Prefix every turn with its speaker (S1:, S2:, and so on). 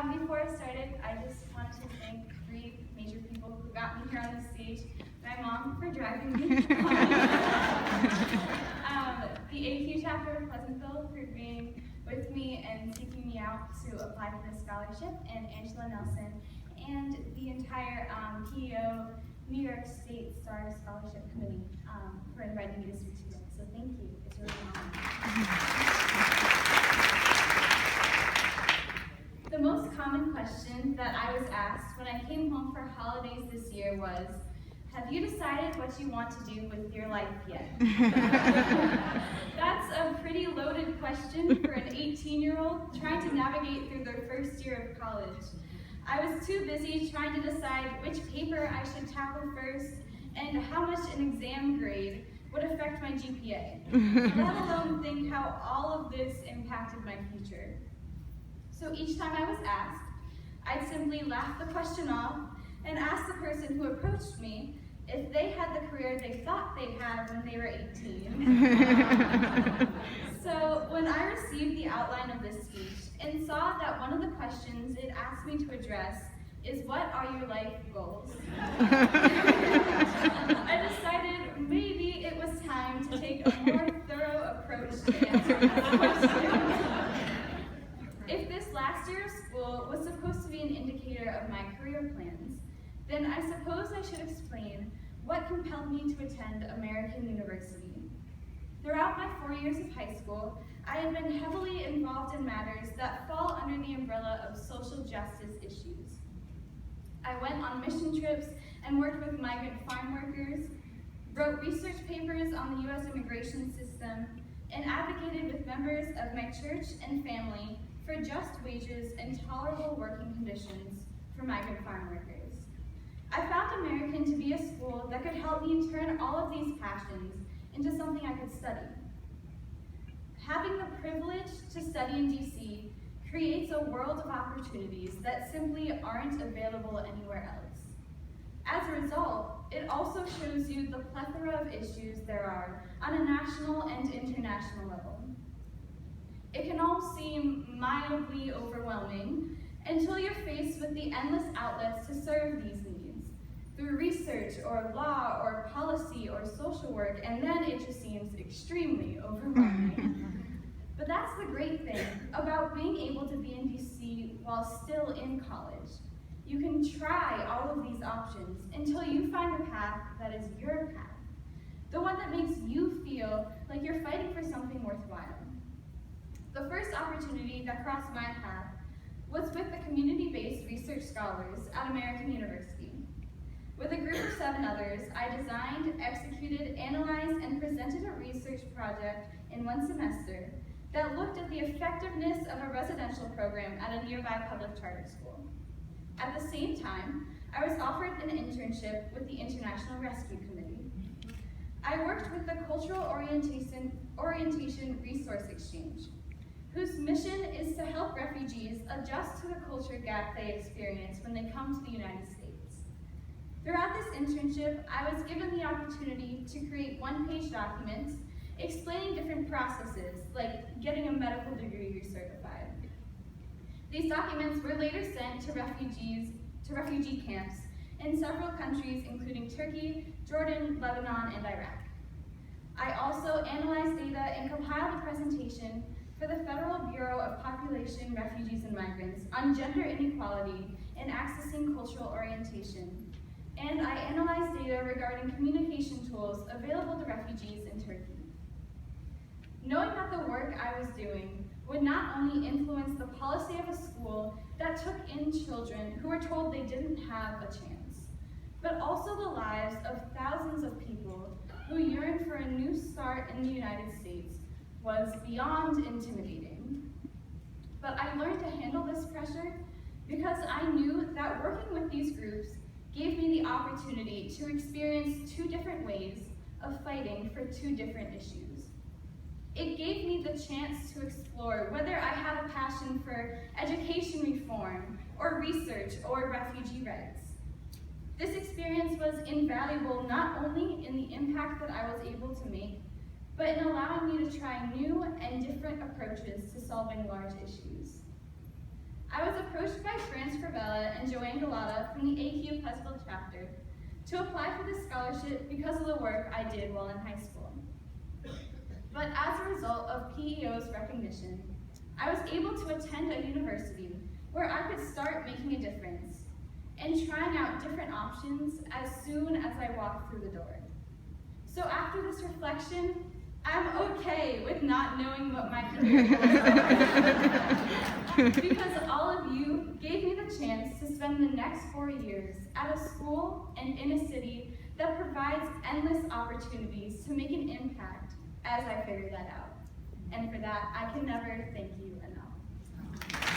S1: Before I started, I just wanted to thank three major people who got me here on the stage. My mom for driving me. The AQ chapter of Pleasantville for being with me and seeking me out to apply for this scholarship, and Angela Nelson, and the entire P.E.O. New York State Star Scholarship Committee for inviting me to speak today. So thank you. It's really an honor. The most common question that I was asked when I came home for holidays this year was, have you decided what you want to do with your life yet? That's a pretty loaded question for an 18-year-old trying to navigate through their first year of college. I was too busy trying to decide which paper I should tackle first and how much an exam grade would affect my GPA, let alone think how all of this impacted my future. So each time I was asked, I'd simply laugh the question off and ask the person who approached me if they had the career they thought they had when they were 18. So when I received the outline of this speech and saw that one of the questions it asked me to address is, what are your life goals? I decided maybe it was time to take a more thorough approach to answering this question. If this last year of school was supposed to be an indicator of my career plans, then I suppose I should explain what compelled me to attend American University. Throughout my 4 years of high school, I had been heavily involved in matters that fall under the umbrella of social justice issues. I went on mission trips and worked with migrant farm workers, wrote research papers on the U.S. immigration system, and advocated with members of my church and family for just wages and tolerable working conditions for migrant farm workers. I found American to be a school that could help me turn all of these passions into something I could study. Having the privilege to study in DC creates a world of opportunities that simply aren't available anywhere else. As a result, it also shows you the plethora of issues there are on a national and international level. It can all seem mildly overwhelming until you're faced with the endless outlets to serve these needs, through research or law or policy or social work, and then it just seems extremely overwhelming. But that's the great thing about being able to be in DC while still in college. You can try all of these options until you find the path that is your path, the one that makes you feel like you're fighting for something worthwhile. The first opportunity that crossed my path was with the community-based research scholars at American University. With a group of 7 others, I designed, executed, analyzed, and presented a research project in one semester that looked at the effectiveness of a residential program at a nearby public charter school. At the same time, I was offered an internship with the International Rescue Committee. I worked with the Cultural Orientation Resource Exchange, whose mission is to help refugees adjust to the culture gap they experience when they come to the United States. Throughout this internship, I was given the opportunity to create one-page documents explaining different processes, like getting a medical degree recertified. These documents were later sent to refugee camps in several countries, including Turkey, Jordan, Lebanon, and Iraq. I also analyzed data and compiled a presentation for the Federal Bureau of Population, Refugees, and Migrants on gender inequality and accessing cultural orientation. And I analyzed data regarding communication tools available to refugees in Turkey. Knowing that the work I was doing would not only influence the policy of a school that took in children who were told they didn't have a chance, but also the lives of thousands of people who yearn for a new start in the United States, was beyond intimidating. But I learned to handle this pressure because I knew that working with these groups gave me the opportunity to experience 2 different ways of fighting for 2 different issues. It gave me the chance to explore whether I had a passion for education reform, or research, or refugee rights. This experience was invaluable not only in the impact that I was able to make, but in allowing me to try new and different approaches to solving large issues. I was a approached by Franz Fravella and Joanne Galata from the AQ Pleasantville chapter to apply for this scholarship because of the work I did while in high school. But as a result of P.E.O.'s recognition, I was able to attend a university where I could start making a difference and trying out different options as soon as I walked through the door. So after this reflection, I'm okay with not knowing what my career goals are. Because all of you gave me the chance to spend the next 4 years at a school and in a city that provides endless opportunities to make an impact as I figure that out. And for that, I can never thank you enough.